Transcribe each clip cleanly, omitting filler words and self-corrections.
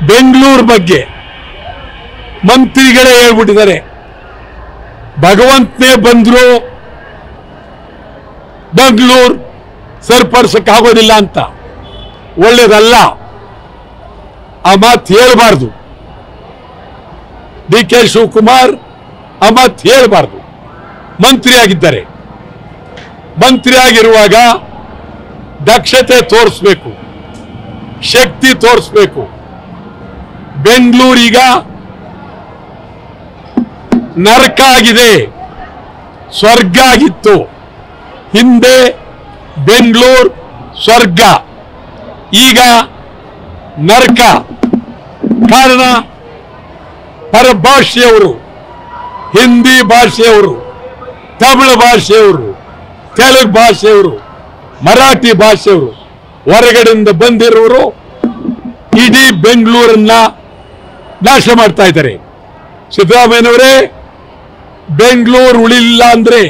ಬೆಂಗಳೂರು ಬಗ್ಗೆ ಮಂತ್ರಿಗಳೇ ಹೇಳ್ಬಿಟ್ಟಿದ್ದಾರೆ, ಭಗವಂತನೇ ಬಂದ್ರು ಬೆಂಗಳೂರು ಸರಿಪಡಿಸಕ್ಕಾಗೋದಿಲ್ಲ ಅಂತ. ಒಳ್ಳೇದಲ್ಲ, ಆ ಮಾತು ಹೇಳಬಾರ್ದು. ಡಿ ಕೆ ಶಿವಕುಮಾರ್ ಆ ಮಾತು ಹೇಳಬಾರ್ದು. ಮಂತ್ರಿ ಆಗಿದ್ದಾರೆ, ಮಂತ್ರಿ ಆಗಿರುವಾಗ ದಕ್ಷತೆ ತೋರಿಸ್ಬೇಕು, ಶಕ್ತಿ ತೋರಿಸ್ಬೇಕು. ಬೆಂಗಳೂರೀಗ ನರಕ ಆಗಿದೆ, ಸ್ವರ್ಗ ಆಗಿತ್ತು. ಹಿಂದೆ ಬೆಂಗಳೂರು ಸ್ವರ್ಗ, ಈಗ ನರಕ. ಕಾರಣ ಪರಭಾಷೆಯವರು, ಹಿಂದಿ ಭಾಷೆಯವರು, ತಮಿಳು ಭಾಷೆಯವರು, ತೆಲುಗು ಭಾಷೆಯವರು, ಮರಾಠಿ ಭಾಷೆಯವರು, ಹೊರಗಡೆಯಿಂದ ಬಂದಿರೋರು ಇಡೀ ಬೆಂಗಳೂರನ್ನ ನಾಶ ಮಾಡ್ತಾ ಇದ್ದಾರೆ. ಸಿದ್ದರಾಮಯ್ಯನವರೇ, ಬೆಂಗಳೂರು ಉಳಿಲಿಲ್ಲ ಅಂದ್ರೆ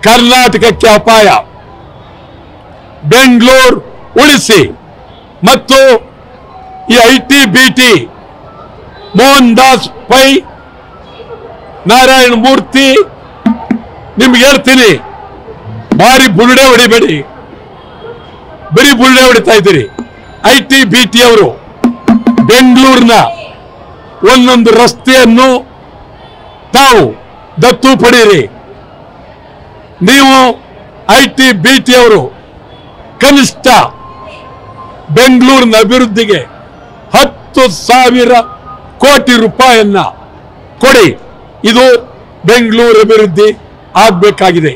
ಕರ್ನಾಟಕಕ್ಕೆ ಅಪಾಯ. ಬೆಂಗಳೂರು ಉಳಿಸಿ. ಮತ್ತು ಈ IT BT Mohandas Pai, Narayana Murthy, ನಿಮ್ಗೆ ಹೇಳ್ತೀನಿ, ಭಾರಿ ಬುರುಡೆ ಹೊಡಿಬೇಡಿ, ಬರೀ ಬುರುಡೆ ಹೊಡಿತಾ ಇದ್ದೀರಿ. ಐಟಿ ಬಿಟಿ ಅವರು ಬೆಂಗಳೂರಿನ ಒಂದೊಂದು ರಸ್ತೆಯನ್ನು ತಾವು ದತ್ತು ಪಡೀರಿ. ನೀವು ಐಟಿ ಬಿಟಿ ಅವರು ಕನಿಷ್ಠ ಬೆಂಗಳೂರಿನ ಅಭಿವೃದ್ಧಿಗೆ 10,000 ಕೋಟಿ ರೂಪಾಯಿಯನ್ನ ಕೊಡಿ. ಇದು ಬೆಂಗಳೂರು ಅಭಿವೃದ್ಧಿ ಆಗಬೇಕಾಗಿದೆ.